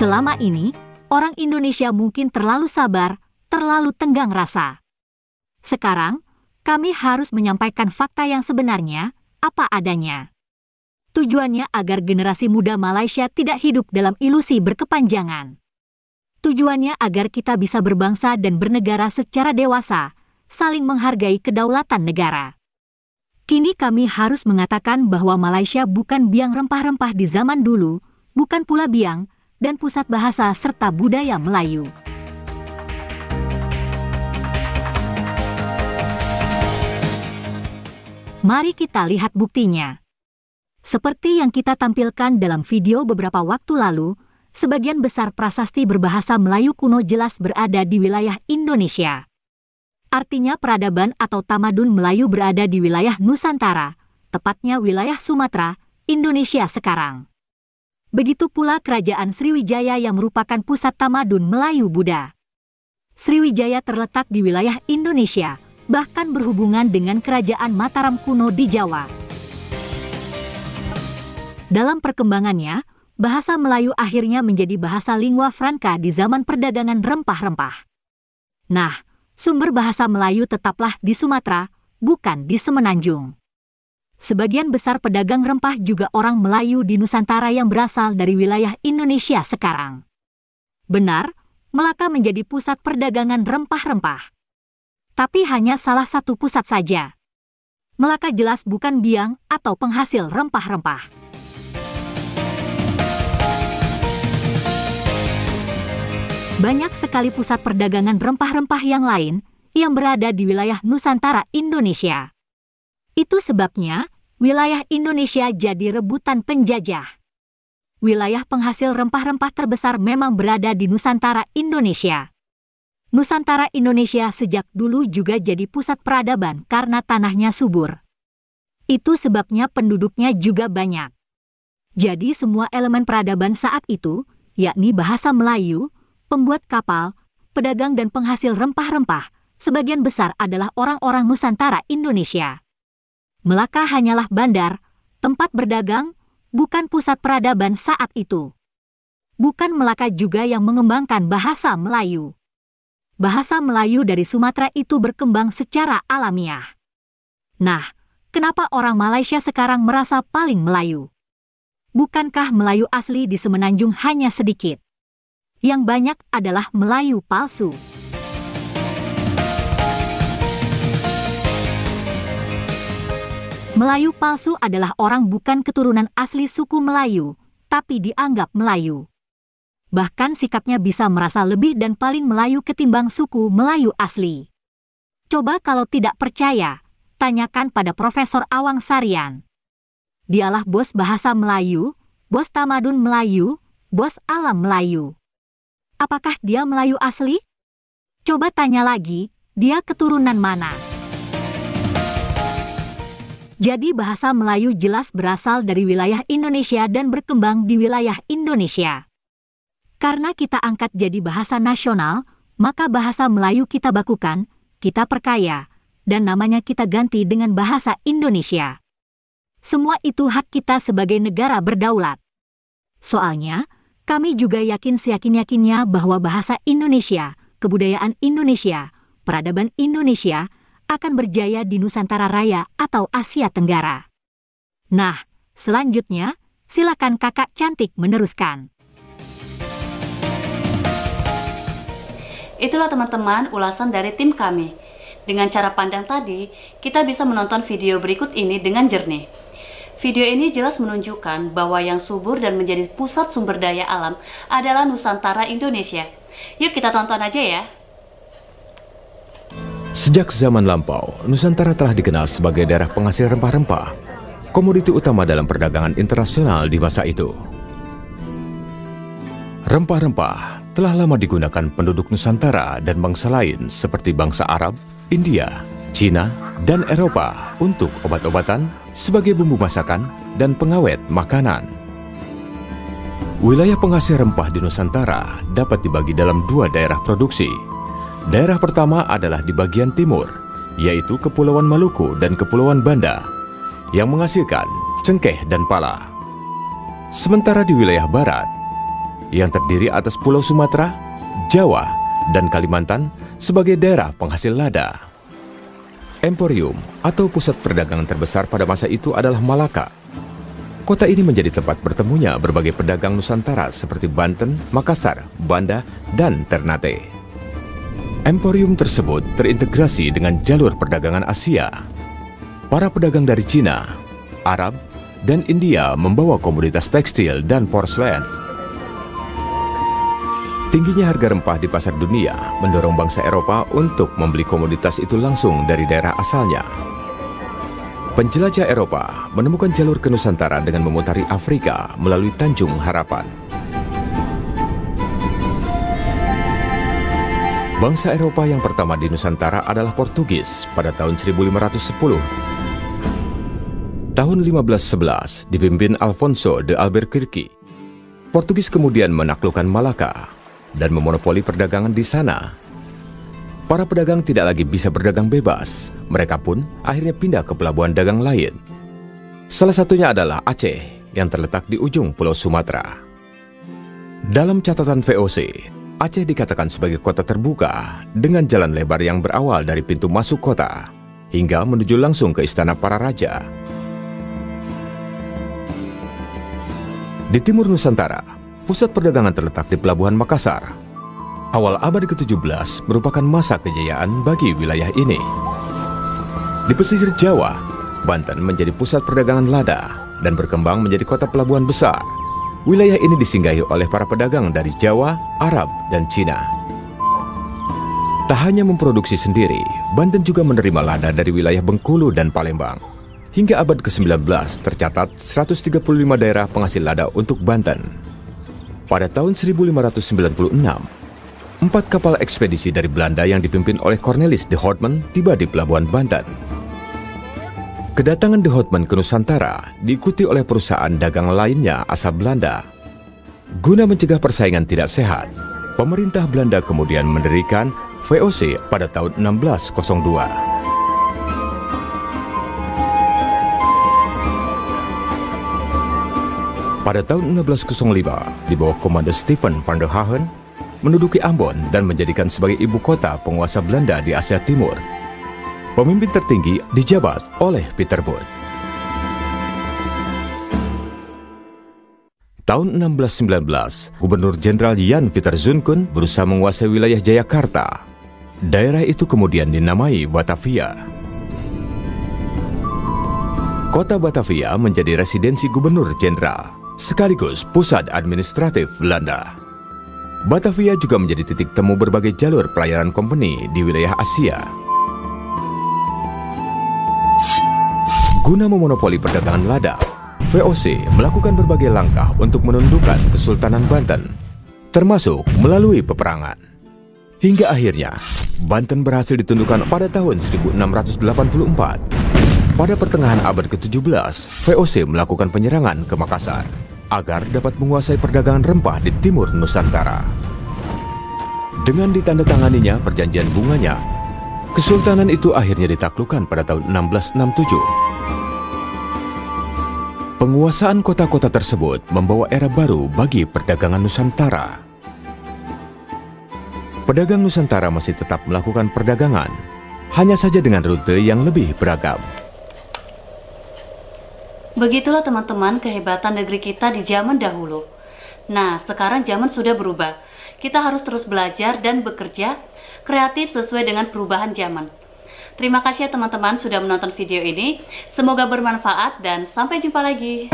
Selama ini, orang Indonesia mungkin terlalu sabar, terlalu tenggang rasa. Sekarang, kami harus menyampaikan fakta yang sebenarnya, apa adanya. Tujuannya agar generasi muda Malaysia tidak hidup dalam ilusi berkepanjangan. Tujuannya agar kita bisa berbangsa dan bernegara secara dewasa, saling menghargai kedaulatan negara. Kini kami harus mengatakan bahwa Malaysia bukan biang rempah-rempah di zaman dulu, bukan pula biang dan pusat bahasa serta budaya Melayu. Mari kita lihat buktinya. Seperti yang kita tampilkan dalam video beberapa waktu lalu, sebagian besar prasasti berbahasa Melayu kuno jelas berada di wilayah Indonesia. Artinya peradaban atau tamadun Melayu berada di wilayah Nusantara, tepatnya wilayah Sumatera, Indonesia sekarang. Begitu pula kerajaan Sriwijaya yang merupakan pusat tamadun Melayu Buddha. Sriwijaya terletak di wilayah Indonesia, bahkan berhubungan dengan kerajaan Mataram kuno di Jawa. Dalam perkembangannya, bahasa Melayu akhirnya menjadi bahasa lingua franca di zaman perdagangan rempah-rempah. Nah, sumber bahasa Melayu tetaplah di Sumatera, bukan di Semenanjung. Sebagian besar pedagang rempah juga orang Melayu di Nusantara yang berasal dari wilayah Indonesia sekarang. Benar, Melaka menjadi pusat perdagangan rempah-rempah. Tapi hanya salah satu pusat saja. Melaka jelas bukan biang atau penghasil rempah-rempah. Banyak sekali pusat perdagangan rempah-rempah yang lain yang berada di wilayah Nusantara Indonesia. Itu sebabnya wilayah Indonesia jadi rebutan penjajah. Wilayah penghasil rempah-rempah terbesar memang berada di Nusantara Indonesia. Nusantara Indonesia sejak dulu juga jadi pusat peradaban karena tanahnya subur. Itu sebabnya penduduknya juga banyak. Jadi semua elemen peradaban saat itu, yakni bahasa Melayu, pembuat kapal, pedagang dan penghasil rempah-rempah, sebagian besar adalah orang-orang Nusantara Indonesia. Melaka hanyalah bandar, tempat berdagang, bukan pusat peradaban saat itu. Bukan Melaka juga yang mengembangkan bahasa Melayu. Bahasa Melayu dari Sumatera itu berkembang secara alamiah. Nah, kenapa orang Malaysia sekarang merasa paling Melayu? Bukankah Melayu asli di Semenanjung hanya sedikit? Yang banyak adalah Melayu palsu. Melayu palsu adalah orang bukan keturunan asli suku Melayu, tapi dianggap Melayu. Bahkan sikapnya bisa merasa lebih dan paling Melayu ketimbang suku Melayu asli. Coba kalau tidak percaya, tanyakan pada Profesor Awang Sarian. Dialah bos bahasa Melayu, bos tamadun Melayu, bos alam Melayu. Apakah dia Melayu asli? Coba tanya lagi, dia keturunan mana? Jadi bahasa Melayu jelas berasal dari wilayah Indonesia dan berkembang di wilayah Indonesia. Karena kita angkat jadi bahasa nasional, maka bahasa Melayu kita bakukan, kita perkaya, dan namanya kita ganti dengan bahasa Indonesia. Semua itu hak kita sebagai negara berdaulat. Soalnya, kami juga yakin seyakin-yakinnya bahwa bahasa Indonesia, kebudayaan Indonesia, peradaban Indonesia akan berjaya di Nusantara Raya atau Asia Tenggara. Nah, selanjutnya, silakan kakak cantik meneruskan. Itulah teman-teman ulasan dari tim kami. Dengan cara pandang tadi, kita bisa menonton video berikut ini dengan jernih. Video ini jelas menunjukkan bahwa yang subur dan menjadi pusat sumber daya alam adalah Nusantara Indonesia. Yuk kita tonton aja ya. Sejak zaman lampau, Nusantara telah dikenal sebagai daerah penghasil rempah-rempah, komoditi utama dalam perdagangan internasional di masa itu. Rempah-rempah telah lama digunakan penduduk Nusantara dan bangsa lain seperti bangsa Arab, India, Cina, dan Eropa untuk obat-obatan, sebagai bumbu masakan, dan pengawet makanan. Wilayah penghasil rempah di Nusantara dapat dibagi dalam dua daerah produksi. Daerah pertama adalah di bagian timur, yaitu Kepulauan Maluku dan Kepulauan Banda, yang menghasilkan cengkeh dan pala. Sementara di wilayah barat, yang terdiri atas Pulau Sumatera, Jawa, dan Kalimantan sebagai daerah penghasil lada. Emporium atau pusat perdagangan terbesar pada masa itu adalah Malaka. Kota ini menjadi tempat bertemunya berbagai pedagang Nusantara seperti Banten, Makassar, Banda, dan Ternate. Emporium tersebut terintegrasi dengan jalur perdagangan Asia. Para pedagang dari Cina, Arab, dan India membawa komoditas tekstil dan porselen. Tingginya harga rempah di pasar dunia mendorong bangsa Eropa untuk membeli komoditas itu langsung dari daerah asalnya. Penjelajah Eropa menemukan jalur ke Nusantara dengan memutari Afrika melalui Tanjung Harapan. Bangsa Eropa yang pertama di Nusantara adalah Portugis pada tahun 1510. Tahun 1511 dipimpin Alfonso de Albuquerque. Portugis kemudian menaklukkan Malaka dan memonopoli perdagangan di sana. Para pedagang tidak lagi bisa berdagang bebas. Mereka pun akhirnya pindah ke pelabuhan dagang lain. Salah satunya adalah Aceh yang terletak di ujung Pulau Sumatera. Dalam catatan VOC, Aceh dikatakan sebagai kota terbuka dengan jalan lebar yang berawal dari pintu masuk kota hingga menuju langsung ke istana para raja. Di timur Nusantara, pusat perdagangan terletak di Pelabuhan Makassar. Awal abad ke-17 merupakan masa kejayaan bagi wilayah ini. Di pesisir Jawa, Banten menjadi pusat perdagangan lada dan berkembang menjadi kota pelabuhan besar. Wilayah ini disinggahi oleh para pedagang dari Jawa, Arab, dan Cina. Tak hanya memproduksi sendiri, Banten juga menerima lada dari wilayah Bengkulu dan Palembang. Hingga abad ke-19 tercatat 135 daerah penghasil lada untuk Banten. Pada tahun 1596, 4 kapal ekspedisi dari Belanda yang dipimpin oleh Cornelis de Houtman tiba di Pelabuhan Banten. Kedatangan de Houtman ke Nusantara diikuti oleh perusahaan dagang lainnya asal Belanda. Guna mencegah persaingan tidak sehat, pemerintah Belanda kemudian mendirikan VOC pada tahun 1602. Pada tahun 1605, di bawah komando Stephen van der Hagen, menduduki Ambon dan menjadikan sebagai ibu kota penguasa Belanda di Asia Timur. Pemimpin tertinggi dijabat oleh Pieter Both. Tahun 1619, Gubernur Jenderal Jan Pieter Zoon berusaha menguasai wilayah Jayakarta. Daerah itu kemudian dinamai Batavia. Kota Batavia menjadi residensi Gubernur Jenderal, sekaligus pusat administratif Belanda. Batavia juga menjadi titik temu berbagai jalur pelayaran kompeni di wilayah Asia. Guna memonopoli perdagangan lada, VOC melakukan berbagai langkah untuk menundukkan Kesultanan Banten, termasuk melalui peperangan. Hingga akhirnya, Banten berhasil ditundukkan pada tahun 1684. Pada pertengahan abad ke-17, VOC melakukan penyerangan ke Makassar agar dapat menguasai perdagangan rempah di timur Nusantara. Dengan ditandatanganinya perjanjian bunganya, Kesultanan itu akhirnya ditaklukkan pada tahun 1667. Penguasaan kota-kota tersebut membawa era baru bagi perdagangan Nusantara. Pedagang Nusantara masih tetap melakukan perdagangan, hanya saja dengan rute yang lebih beragam. Begitulah teman-teman kehebatan negeri kita di zaman dahulu. Nah, sekarang zaman sudah berubah. Kita harus terus belajar dan bekerja kreatif sesuai dengan perubahan zaman. Terima kasih ya teman-teman sudah menonton video ini. Semoga bermanfaat dan sampai jumpa lagi.